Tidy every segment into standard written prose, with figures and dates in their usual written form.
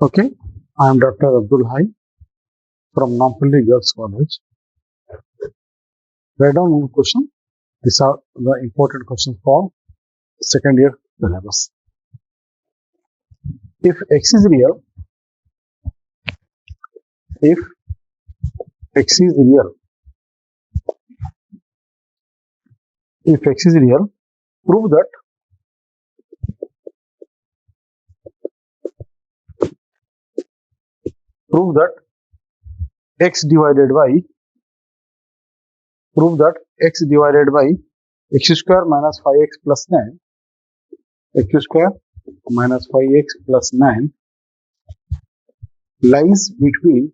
Okay, I am Dr. Abdul Hai from Nampally Girls College. Write down one question. These are the important questions for second year syllabus. If x is real, if x is real, if x is real, prove that x divided by x square minus 5x plus 9, x square minus 5x plus 9 lies between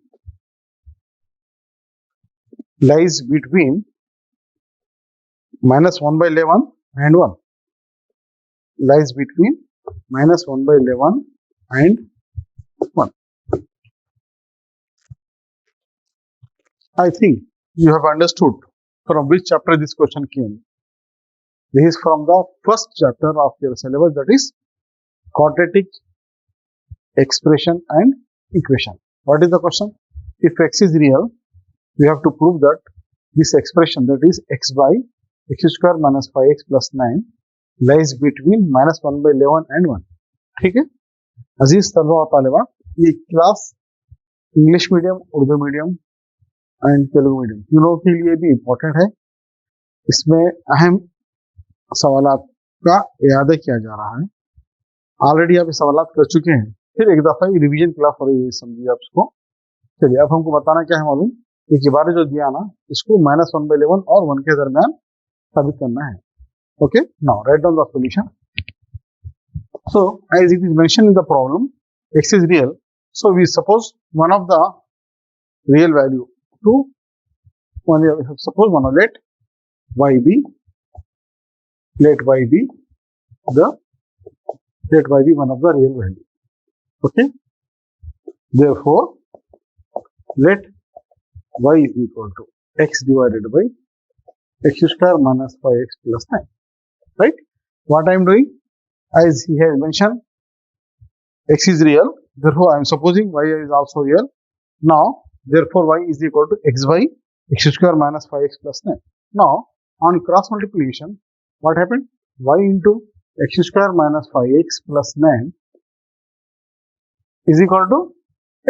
minus 1 by 11 and 1. Lies between minus 1 by 11 and 1. I think you have understood from which chapter this question came. This is from the first chapter of your syllabus, that is quadratic expression and equation. What is the question? If x is real, we have to prove that this expression, that is x by x square minus 5x plus 9 lies between minus 1 by 11 and 1. ठीक है? अजीज तलबा और तालिबात, ये class English medium, Urdu medium and Telugu medium तीनों के लिए भी important है. इसमें अहम सवालात का इयादा किया जा रहा है. ऑलरेडी आप सवालात कर चुके हैं, फिर एक दफा रिवीजन क्लास हो रही है, समझिए आप इसको. चलिए अब हमको बताना क्या है मालूम, एक बार जो दिया ना, इसको माइनस 1 by 11 और 1 के दरमियान साबित करना है. Okay, now write down the solution. So as it is mentioned in the problem, x is real, so we suppose one of the real value to suppose one of let y be one of the real value. Okay, therefore let y is equal to x divided by x square minus 5x plus 9. Right? What I am doing, as he has mentioned, x is real, therefore I am supposing y is also real. Now therefore y is equal to x by x square minus 5x plus 9. Now on cross multiplication, what happened? Y into x square minus 5x plus 9 is equal to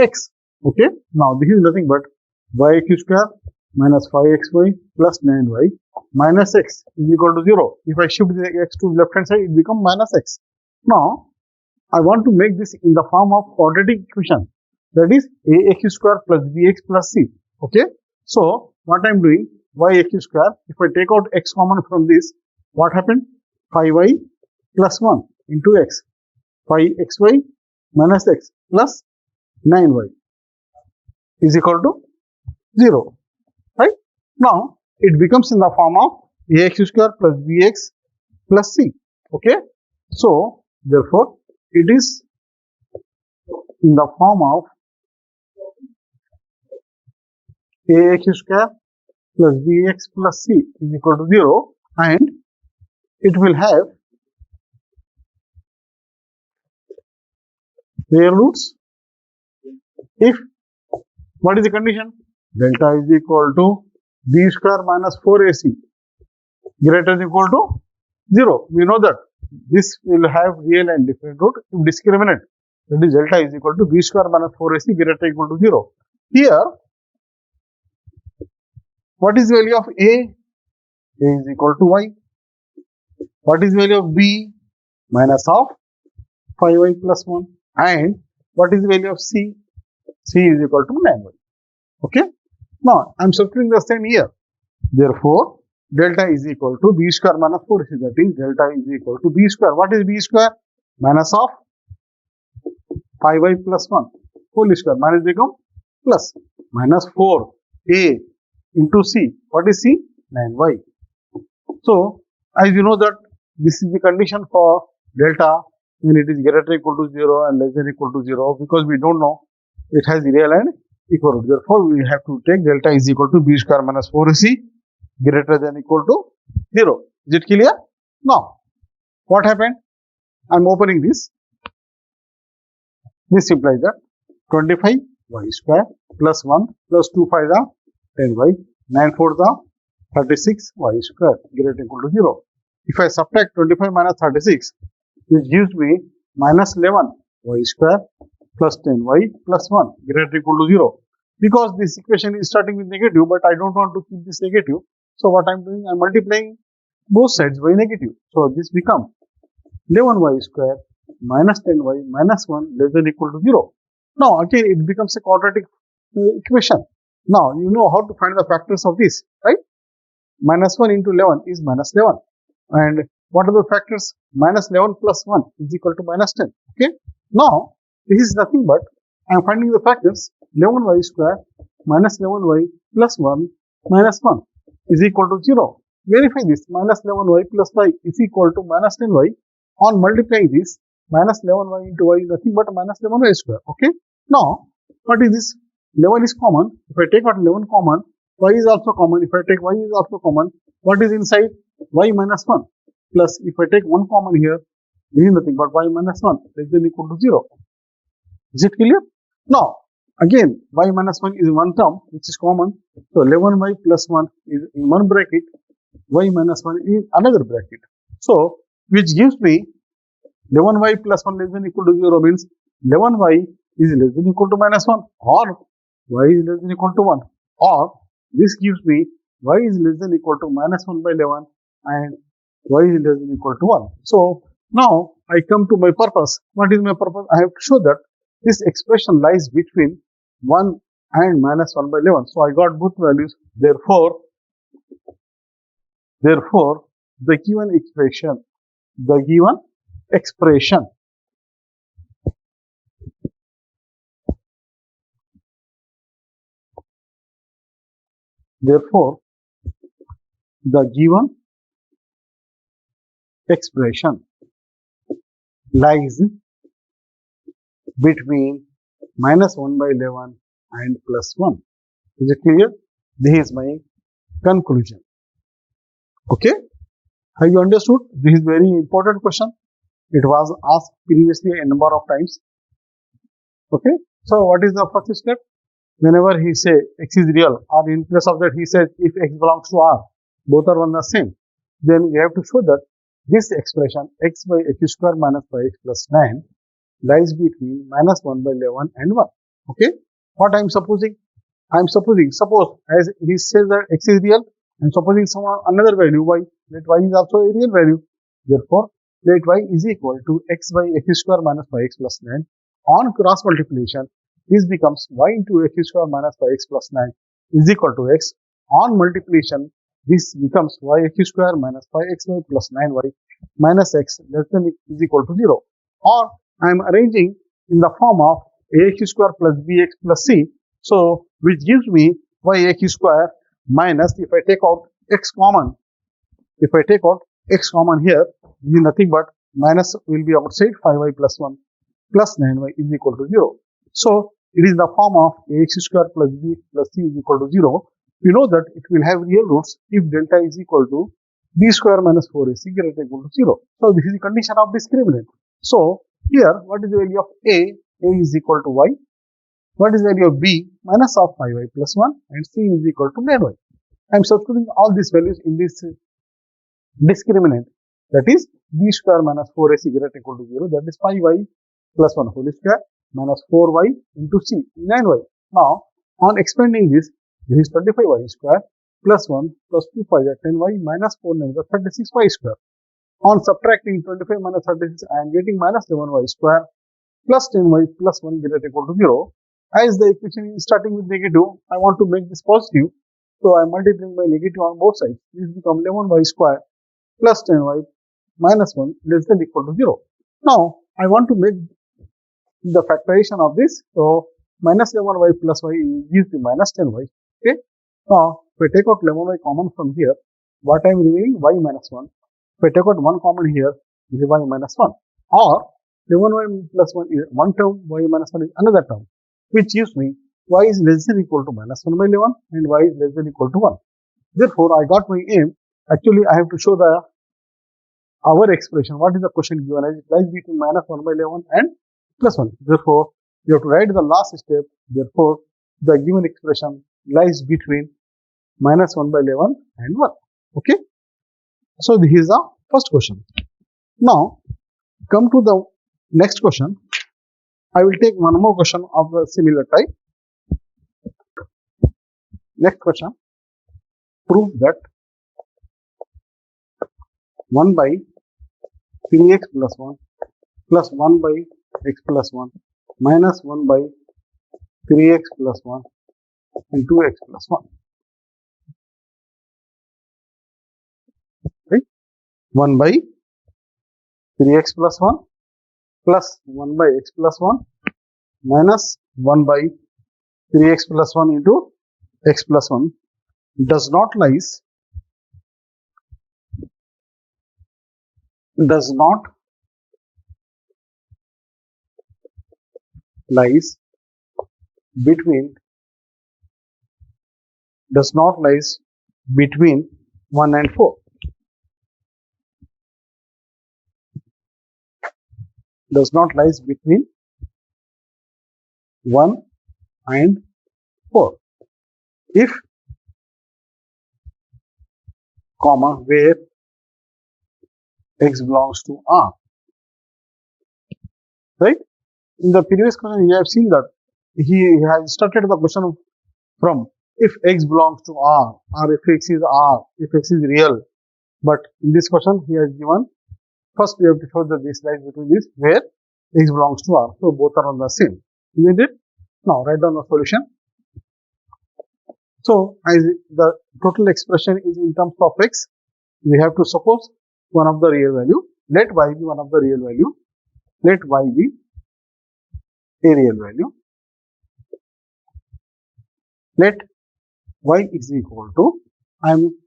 x. Okay, now this is nothing but yx square minus 5xy plus 9y minus x is equal to 0. If I shift the x to left hand side, it becomes minus x. Now I want to make this in the form of quadratic equation, that is ax square plus bx plus c. Okay, so what I am doing, yx square, if I take out x common from this, what happened? 5y plus 1 into x, 5xy minus x plus 9y is equal to 0. Right? Now it becomes in the form of ax square plus bx plus c. Okay, so therefore it is in the form of ax square plus bx plus c is equal to 0, and it will have real roots if, what is the condition? Delta is equal to b square minus 4ac greater than or equal to 0. We know that this will have real and different root if discriminant, that is delta is equal to b square minus 4ac greater than or equal to 0. Here, what is the value of a? A is equal to y. What is the value of b? Minus of 5y plus 1. And what is the value of c? C is equal to 9y. Okay. Now I am substituting the same here. Therefore delta is equal to b square minus 4ac, that is delta is equal to b square. What is b square? Minus of 5y plus 1 whole square, minus become plus, minus 4a into c. What is c? 9y. So as you know that this is the condition for delta when it is greater than or equal to 0 and less than or equal to 0, because we don't know it has real and equal root. Therefore we have to take delta is equal to b square minus 4ac greater than or equal to 0. Is it clear? Now what happened? I am opening this. This implies that 25y square plus 1 plus 2 5 the 10y, 9 4 the 36y square greater equal to 0. If I subtract 25 minus 36, which gives me minus 11y square plus 10y plus 1 greater equal to 0. Because this equation is starting with negative, but I don't want to keep this negative. So what I'm doing, I'm multiplying both sides by negative. So this becomes 11y square minus 10y minus 1 less than equal to 0. Now again it becomes a quadratic equation. Now you know how to find the factors of this, right? Minus 1 into 11 is minus 11. And what are the factors? Minus 11 plus 1 is equal to minus 10. Okay. Now this is nothing but I am finding the factors. 11y square minus 11y plus 1 minus 1 is equal to 0. Verify this. Minus 11y plus y is equal to minus 10y. On multiplying this, minus 11y into y is nothing but minus 11y square. Okay. Now, what is this? 11 is common. If I take out 11 common, y is also common. If I take y is also common, what is inside? Y minus 1. Plus, if I take 1 common here, this is nothing but y minus 1 less than equal to 0. Is it clear? Now, again, y minus 1 is one term which is common. So, 11y plus 1 is in one bracket, y minus 1 is in another bracket. So, which gives me 11y plus 1 less than equal to 0 means 11y is less than equal to minus 1 or y is less than equal to 1, or this gives me y is less than equal to minus 1 by 11 and y is less than equal to 1. So, now I come to my purpose. What is my purpose? I have to show that this expression lies between 1 and minus 1 by 11. So, I got both values. Therefore, the given expression therefore the given expression lies between minus 1 by 11 and plus 1. Is it clear? This is my conclusion. Okay? Have you understood? This is very important question. It was asked previously a number of times. Okay? So, what is the first step? Whenever he say x is real, or in place of that he says if x belongs to R, both are one the same, then we have to show that this expression x by x square minus 5x plus 9 lies between minus 1 by 11 and 1. Okay? What I am supposing? I am supposing, suppose as he says that x is real, I am supposing some another value y, let y is also a real value. Therefore, let y is equal to x by x square minus 5x plus 9. On cross multiplication, this becomes y into x square minus 5x plus 9 is equal to x. On multiplication, this becomes y x square minus 5xy plus 9y minus x less than is equal to 0. Or I am arranging in the form of ax square plus bx plus c. So, which gives me y x square minus, if I take out x common, here, this is nothing but minus will be outside 5y plus 1 plus 9y is equal to 0. So, it is the form of ax square plus bx plus c is equal to 0. We know that it will have real roots if delta is equal to b square minus 4ac greater equal to 0. So, this is the condition of discriminant. So, here what is the value of a? A is equal to y. What is the value of b? Minus of 5y plus 1 and c is equal to 9y. I am substituting all these values in this discriminant, that is b square minus 4ac greater equal to 0, that is 5y plus 1 whole square minus 4y into c, 9y. Now, on expanding this is 25y square plus 1 plus 2 5 is 10y minus 4 9 is 36y square. On subtracting 25 minus 36, I am getting minus 11y square plus 10y plus 1 greater equal to 0. As the equation is starting with negative, I want to make this positive. So, I am multiplying by negative on both sides. This becomes 11y square plus 10y minus 1 less than equal to 0. Now, I want to make the factorization of this. So, minus 11y plus y gives me minus 10y. Okay. Now, if I take out 11y common from here, what I am remaining? Y minus 1. If I take out 1 common here, this is y minus 1. Or 11y plus 1 is one term, y minus 1 is another term, which gives me y is less than equal to minus 1 by 11 and y is less than equal to 1. Therefore, I got my aim. Actually, I have to show our expression. What is the question given? As it lies between minus 1 by 11 and plus 1. Therefore, You have to write the last step. Therefore, the given expression lies between minus 1 by 11 and 1. Okay. So this is the first question. Now, come to the next question. I will take one more question of the similar type. Next question. Prove that 1 by 3x plus 1 plus 1 by x plus 1 minus 1 by 3x plus 1 and 2x plus 1. Right? 1 by 3x plus 1 plus 1 by x plus 1 minus 1 by 3x plus 1 into x plus 1 does not lies between 1 and 4. Does not lies between 1 and 4. If, comma, where x belongs to R. Right? In the previous question, you have seen that he has started the question from if x belongs to R or if x is R, if x is real. But in this question, he has given first we have to show that this lies between this where x belongs to R. So both are on the same. Isn't it? Now write down the solution. So as the total expression is in terms of x, we have to suppose one of the real value. Let y be one of the real value. Let y be a real value. Let y is equal to, I am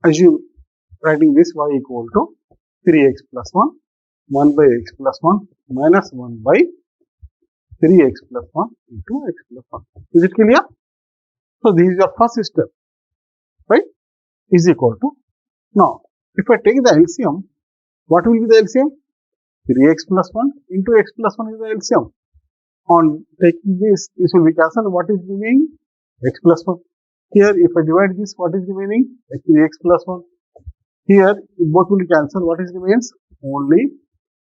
writing this y equal to 3x plus 1, 1 by x plus 1 minus 1 by 3x plus 1 into x plus 1. Is it clear? So this is your first step, right? Is equal to. Now, if I take the LCM, what will be the LCM? 3x plus 1 into x plus 1 is the LCM. On taking this will be cancelled. What is remaining? X plus 1. Here, if I divide this, what is remaining? 3x plus 1. Here, both will cancel. What is remains? Only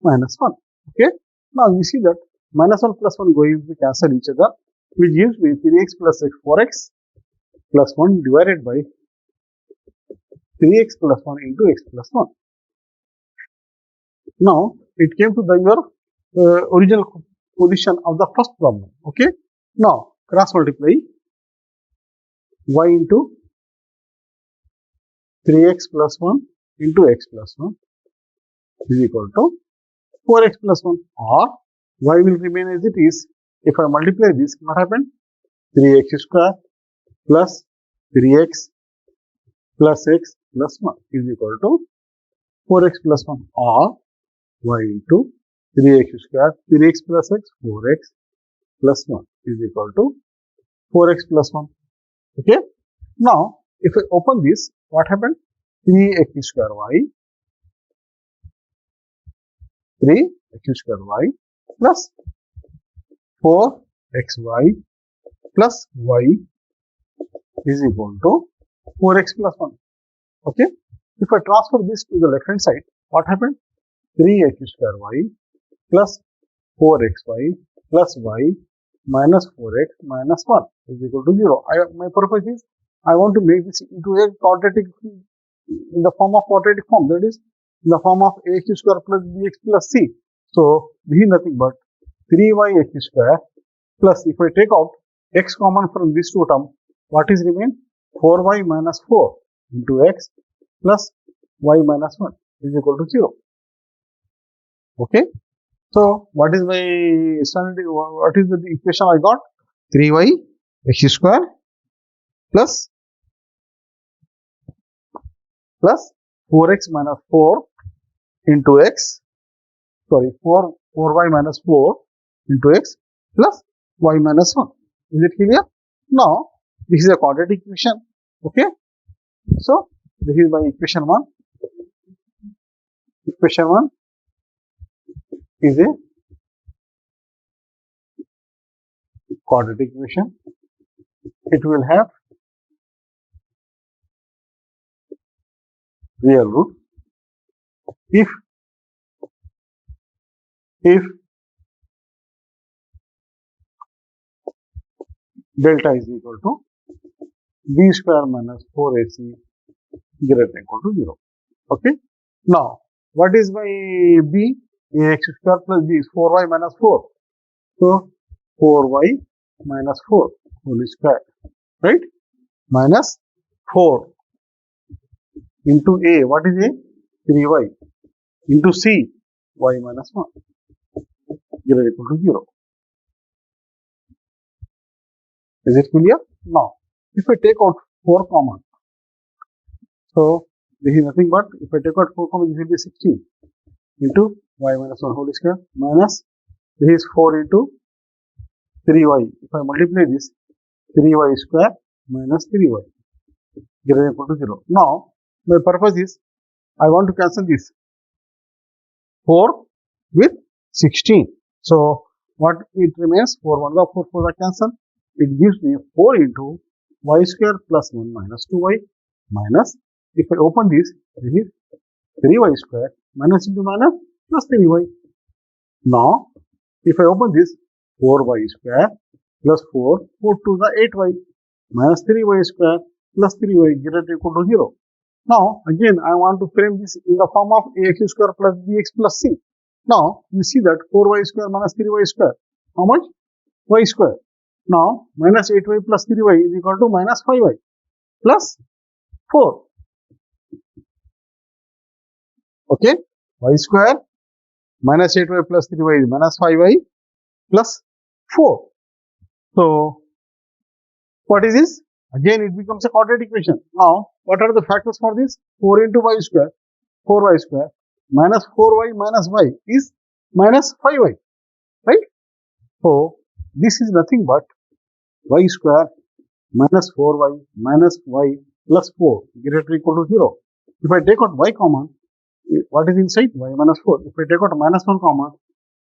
minus 1. Okay. Now, you see that minus 1 plus 1 going to cancel each other, which gives me 3x plus x 4x plus 1 divided by 3x plus 1 into x plus 1. Now, it came to your original position of the first problem. Okay. Now, cross multiply y into 3x plus 1 into x plus 1 is equal to 4x plus 1, or y will remain as it is. If I multiply this, what happened? 3x square plus 3x plus x plus 1 is equal to 4x plus 1, or y into 3x square, 3x plus x, 4x plus 1 is equal to 4x plus 1. Okay. Now, if I open this, what happened? 3x square y, 3x square y plus 4xy plus y is equal to 4x plus 1. Okay. If I transfer this to the left hand side, what happened? 3x square y plus 4xy plus y minus 4x minus 1 is equal to 0. My purpose is I want to make this into a quadratic in the form of quadratic form, that is in the form of ax square plus bx plus c. So this is nothing but 3yx square plus, if I take out x common from this two term, what is remain? 4y minus 4 into x plus y minus 1 is equal to 0. Okay. So what is my standard? What is the equation I got? 3y x square plus 4x minus 4 into x, 4y minus 4 into x plus y minus 1. Is it clear? Now, this is a quadratic equation. Okay. So, this is my equation 1. Equation 1 is a quadratic equation. It will have real root if delta is equal to b square minus 4ac greater than equal to 0. Okay. Now, what is by b? Ax square plus b is 4y minus 4. So, 4y minus 4 whole square, right? Minus 4 into a, what is a? 3y into c, y minus 1 greater equal to 0. Is it clear? Now, if I take out 4 common, so this is nothing but, if I take out 4 common, this will be 16 into y minus 1 whole square minus, this is 4 into 3y. If I multiply this, 3y square minus 3y greater than equal to 0. Now, my purpose is, I want to cancel this 4 with 16. So, what it remains? 4 1 4 4 cancel. It gives me 4 into y square plus 1 minus 2y minus, if I open this, this is 3y square minus into minus plus 3y. Now, if I open this, 4y square plus 4, 4 to the 8y minus 3y square plus 3y greater than equal to 0. Now, again, I want to frame this in the form of ax square plus bx plus c. Now, you see that 4y square minus 3y square, how much? Y square. Now, minus 8y plus 3y is equal to minus 5y plus 4. Okay, y square minus 8y plus 3y is minus 5y plus 4. So, what is this? Again, it becomes a quadratic equation. Now, what are the factors for this? 4 into y square, 4y square, minus 4y minus y is minus 5y, right? So, this is nothing but y square minus 4y minus y plus 4 greater than equal to 0. If I take out y common, what is inside? Y minus 4. If I take out minus 1 common,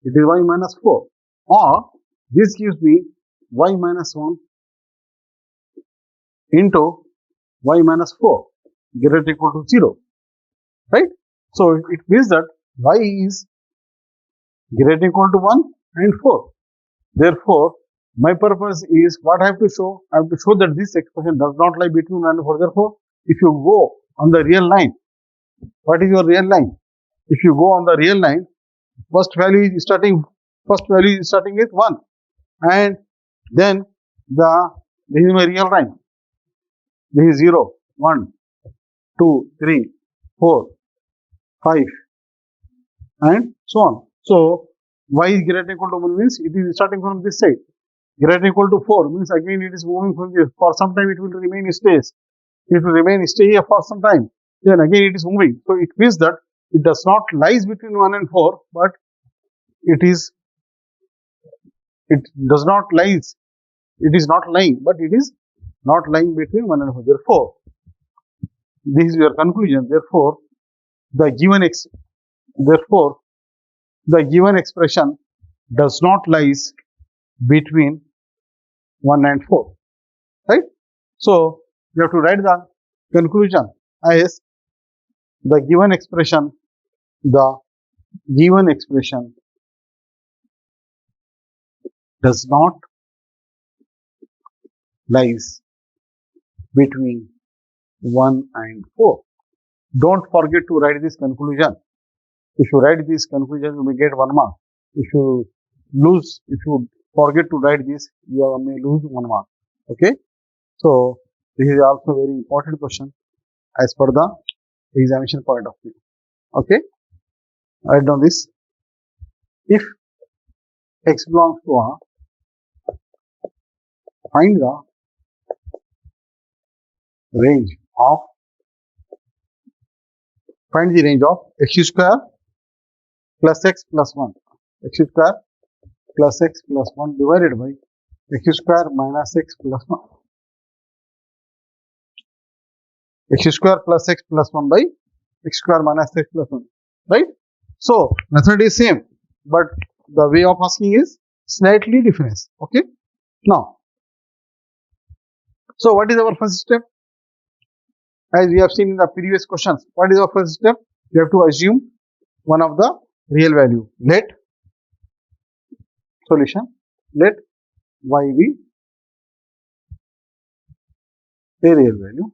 it is y minus 4. Or, this gives me y minus 1 into y minus 4 greater than equal to 0, right? So, it means that y is greater than equal to 1 and 4. Therefore, my purpose is, what I have to show? I have to show that this expression does not lie between 1 and 4. Therefore, if you go on the real line, what is your real line? If you go on the real line, first value is starting with 1, and then this is my real line. This is 0, 1, 2, 3, 4, 5, and so on. So, y is greater than equal to 1 means it is starting from this side. Greater than equal to 4 means again it is moving from this. For some time it will remain stays. It will remain stay here for some time. Then again it is moving. So, it means that it does not lies between 1 and 4, but it does not lies. It is not lying, but it is not lying between 1 and 4. Therefore, this is your conclusion. Therefore, the given expression does not lies between 1 and 4, right? So, you have to write the conclusion as the given expression does not lies between 1 and 4. Don't forget to write this conclusion. If you write this conclusion, you may get 1 mark. If you forget to write this, you may lose 1 mark. Okay. So, this is also a very important question as per the examination point of view. Okay. Write down this. If x belongs to R, find the range of x square plus x plus 1, x square plus x plus 1 divided by x square minus x plus 1, x square plus x plus 1 by x square minus x plus 1, right? So, method is same, but the way of asking is slightly different. Okay. Now, so what is our first step? As we have seen in the previous questions, what is our first step? We have to assume one of the real value. Let solution, let y be a real value.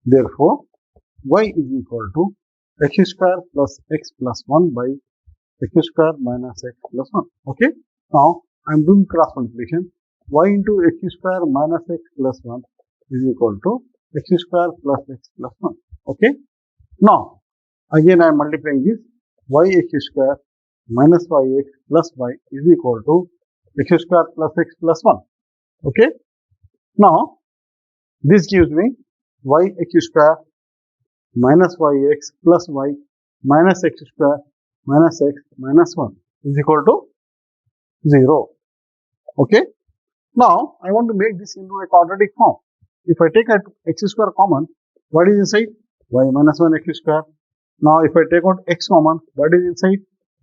Therefore, y is equal to x square plus x plus 1 by x square minus x plus 1. Okay. Now, I am doing cross multiplication. Y into x square minus x plus 1 is equal to x square plus x plus 1. Okay. Now, again I am multiplying this. Yx square minus yx plus y is equal to x square plus x plus 1. Okay. Now, this gives me yx square minus yx plus y minus x square minus x minus 1 is equal to 0. Okay. Now, I want to make this into a quadratic form. If I take x square common, what is inside? Y minus 1 x square. Now, if I take out x common, what is inside?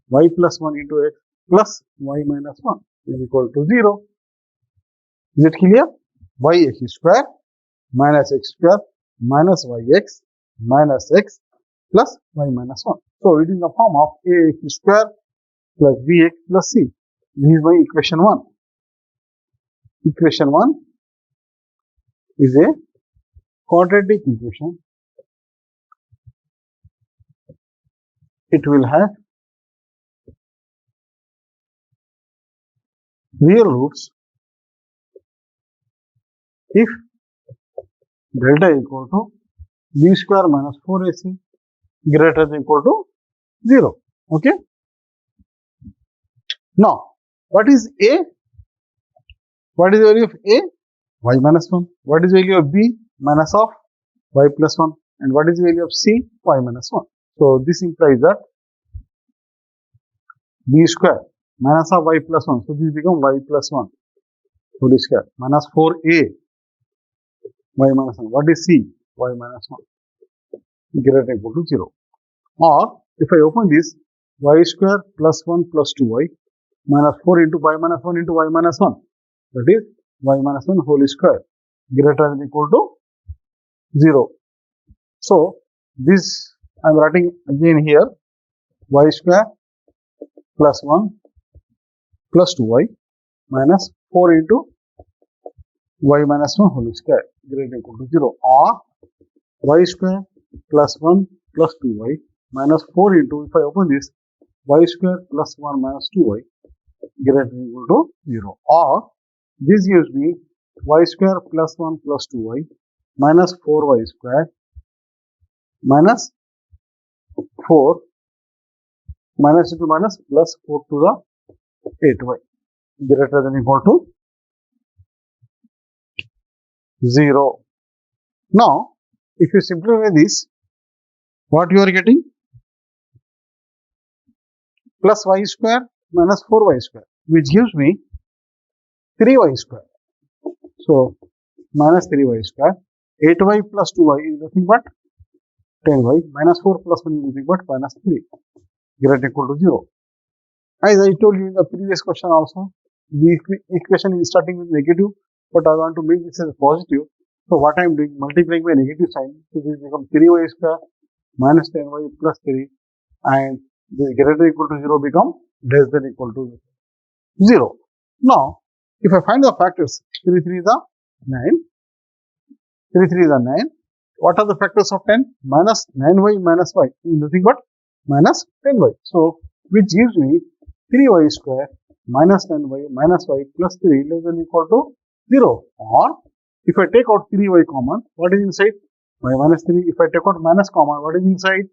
Y plus 1 into x plus y minus 1 is equal to 0. Is it clear? Yx square minus x square minus yx minus x plus y minus 1. So, it is in the form of ax square plus bx plus c. This is my equation 1. Equation 1 is a quadratic equation. It will have real roots if delta equal to b square minus 4ac greater than equal to 0. Okay. Now, what is a? What is the value of a? Y minus 1. What is the value of b? Minus of y plus 1. And what is the value of c? Y minus 1. So, this implies that b square minus of y plus 1. So, this becomes y plus 1 whole square minus 4a y minus 1. What is c? Y minus 1 greater than equal to 0. Or, if I open this, y square plus 1 plus 2y minus 4 into y minus 1 into y minus 1. That is y minus 1 whole square greater than equal to 0. So, this I am writing again here y square plus 1 plus 2y minus 4 into y minus 1 whole square greater than equal to 0, or y square plus 1 plus 2y minus 4 into, if I open this, y square plus 1 minus 2y greater than equal to 0, or this gives me y square plus 1 plus 2y minus 4y square minus 4 minus into minus plus 4 to the 8y greater than equal to 0. Now, if you simplify this, what you are getting? Plus y square minus 4y square, which gives me 3y square. So, minus 3y square. 8y plus 2y is nothing but 10y. Minus 4 plus 1 is nothing but minus 3 greater than equal to 0. As I told you in the previous question also, the equation is starting with negative, but I want to make this as a positive. So, what I am doing, multiplying by negative sign, so this becomes 3y square minus 10y plus 3, and this greater than equal to 0 become less than equal to 0. Now, if I find the factors, 3 3 is 9, 3 3 is 9. What are the factors of 10? Minus 9y minus y is nothing but minus 10y. So, which gives me 3y square minus 10y minus y plus 3 less than equal to 0. Or, if I take out 3y common, what is inside? Y minus 3. If I take out minus common, what is inside?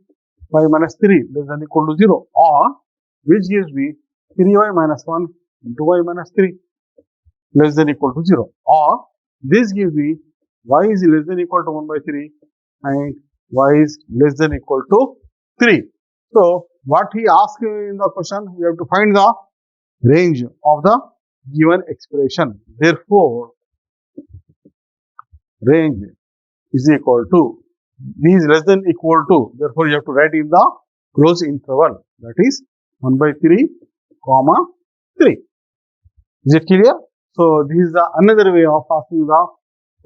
Y minus 3 less than equal to 0. Or, which gives me 3y minus 1 into y minus 3 less than equal to 0. Or, this gives me y is less than equal to 1 by 3 and y is less than equal to 3. So, what he asked in the question, we have to find the range of the given expression. Therefore, range is equal to, b is less than equal to, therefore, you have to write in the closed interval, that is 1 by 3 comma 3. Is it clear? So this is the another way of asking the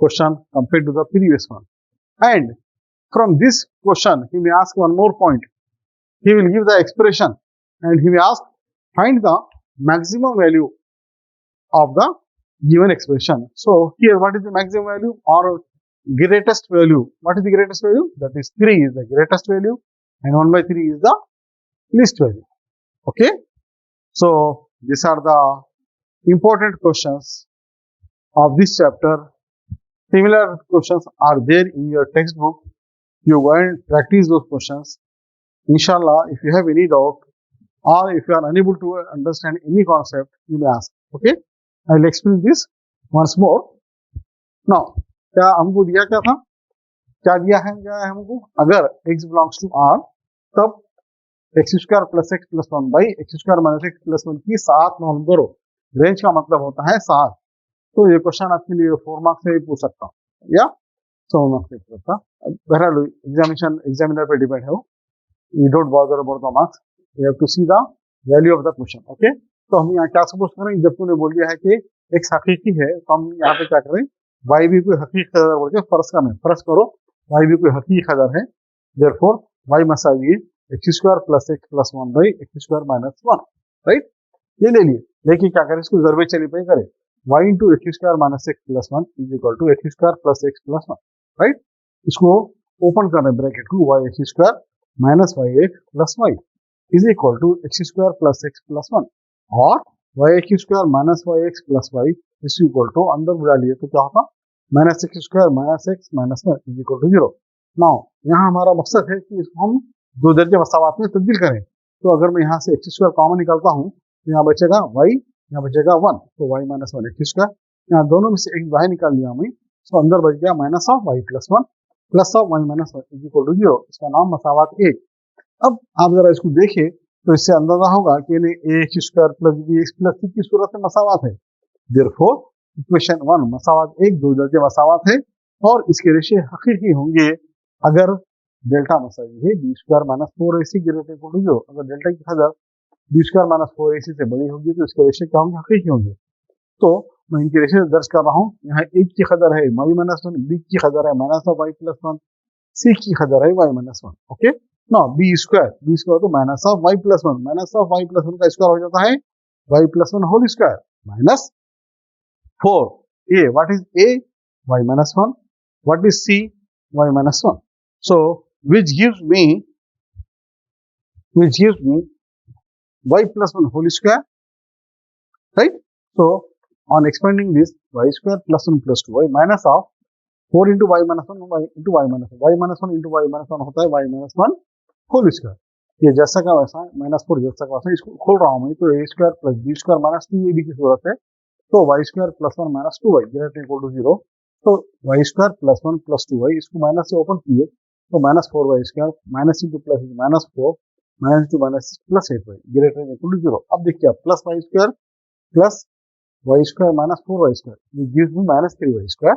question compared to the previous one. And from this question, he may ask one more point. He will give the expression and he may ask, find the maximum value of the given expression. So here, what is the maximum value or greatest value? What is the greatest value? That is 3 is the greatest value and 1 by 3 is the least value. Okay. So these are the important questions of this chapter. Similar questions are there in your textbook. You go and practice those questions. Inshallah, if you have any doubt or if you are unable to understand any concept, you may ask. Okay, I will explain this once more. Now, क्या हमको दिया क्या था? क्या दिया है हमको? अगर x belongs to R, तब x square plus x plus 1 by x square minus x plus 1 की 7 मालूम करो. रेंज का मतलब होता है 7. तो ये क्वेश्चन आपके लिए 4 मार्क्स से पूछ सकता हूँ या 100 मार्क्स से पूछ सकता. बहरहाल एग्जामिनर पे डिपेंड है वो. You don't bother about the marks. You have to see the value of the question. Okay? तो हम यहाँ क्या सपोज करें, जब तूने बोल दिया है कि x हकीकी है, तो हम यहाँ पे क्या करें, y भी कोई हकीकी कदर बोल के फर्ज का नहीं, फर्ज करो y भी कोई हकीकी कदर है. Therefore y मसावी x square plus x plus 1 by x square minus 1. Right, ये ले लिए. लेकिन क्या करें, इसको जरबे चली पे करें. y into x square minus x plus 1 is equal to x square plus x plus 1. Right, इसको ओपन कर रहे हैं ब्रैकेट को, y x square minus y x plus y is equal to x square plus x plus 1 और y x square minus y x plus y is equal to अंदर बुला लिए तो क्या होगा, minus x square minus x minus 1 is equal to 0. Now यहाँ हमारा मकसद है कि इसको हम दो दर्जे मसावात में तब्दील करें. तो अगर मैं यहाँ से एक्स स्क्वायर कॉमन निकालता हूँ तो यहाँ बचेगा y, यहाँ बचेगा 1, तो y माइनस 1 एक्स स्क्वायर. यहाँ दोनों में से एक बाहर निकाल लिया हमें, तो अंदर बच गया minus of y plus 1 plus of y minus 1 is equal to 0. इसका नाम मसावात 1. अब आप जरा इसको देखें तो इससे अंदाजा होगा कि a x square plus b x plus c की सूरत में मसावात है. देयरफॉर इक्वेशन 1 मसावात 1 दो दर्जे मसावात है और इसके रेशे हकीकी होंगे अगर डेल्टा मसावी है b square minus 4ac greater equal to 0. अगर डेल्टा की कदर बी स्क्वायर माइनस 4ac से बड़ी होगी तो इसके रेशे क्या होंगे, हकीकी होंगे. तो मैं इनके रेशे दर्ज कर रहा हूँ. यहाँ एक की कदर है y माइनस 1, बी की कदर है माइनस ऑफ y प्लस 1, सी की कदर है y minus 1. Okay, no B square तो minus of y plus 1, minus of y plus 1 का स्क्वायर हो जाता है y plus 1 whole square minus 4. a what is a, y minus 1. What is c, y minus 1. so which gives me y plus 1 whole square, right? So on expanding this, y square plus 1 plus 2y minus of 4 into y minus 1 y into y minus 1, y minus 1 into y minus 1 होता है y minus 1 whole square. ये जैसा का वैसा minus 4 जैसा का वैसा, इसको खोल रहा हूँ मैं, तो a square plus b square minus 2ab की सूरत है, तो y square plus 1 minus 2y greater equal to 0. तो y square plus 1 plus 2y, इसको माइनस से ओपन किए तो minus 4y square minus into plus minus 4 minus into minus plus 8y greater equal to 0. अब देखिए plus y square plus y square minus 4y square, ये gives me minus 3y square.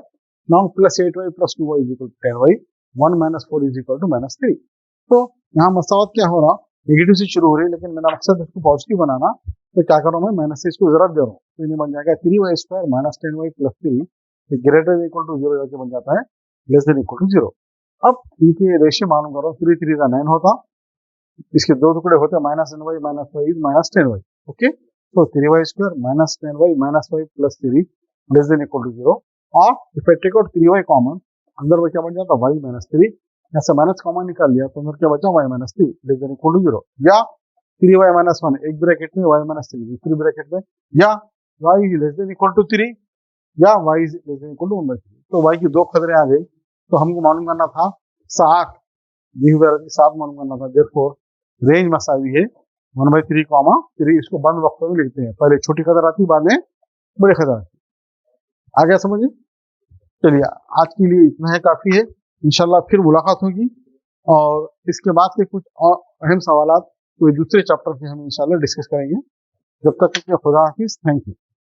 Now plus 8y plus 2y is equal to 10y, 1 minus 4 is equal to minus 3. तो यहाँ मसावत क्या हो रहा, negative से शुरू हो रही है, लेकिन मेरा मकसद इसको पॉजिटिव बनाना, तो क्या करूँ मैं, माइनस से इसको जरूरत दे रहा हूँ, तो ये बन जाएगा 3y square minus 10y plus 3 greater equal to 0 जाके बन जाता है लेस देन इक्वल टू 0. अब इनके रेशे मालूम करो, 3 3 का 9 होता, इसके दो टुकड़े होते minus 10y minus y is minus 10y. Okay, तो 3y square minus 10y minus y plus 3 less than equal to 0. और if I take out 3y common, अंदर क्या बन जाता y माइनस 3, यहाँ से माइनस कॉमन निकाल लिया तो अंदर क्या बचा y minus 3 less than equal to 0. या 3y माइनस 1 एक ब्रैकेट में, y माइनस 3 दूसरी ब्रैकेट में, या y less than equal to 3 या y less than equal to 1/3. तो y की दो खतरे आ गई, तो हमको मालूम करना था 7, ये 7 मालूम करना था. देयरफॉर रेंज मसावी है 1/3 कॉमा 3. इसको बंद वक्त में लिखते हैं, पहले छोटी कदर आती बाद में बड़ी कदर आती. आ गया समझिए. चलिए आज के लिए इतना है, काफी है. इंशाल्लाह फिर मुलाकात होगी और इसके बाद के कुछ और अहम सवालात कोई दूसरे चैप्टर के हम इंशाल्लाह डिस्कस करेंगे. जब तक के खुदा हाफिज, थैंक यू.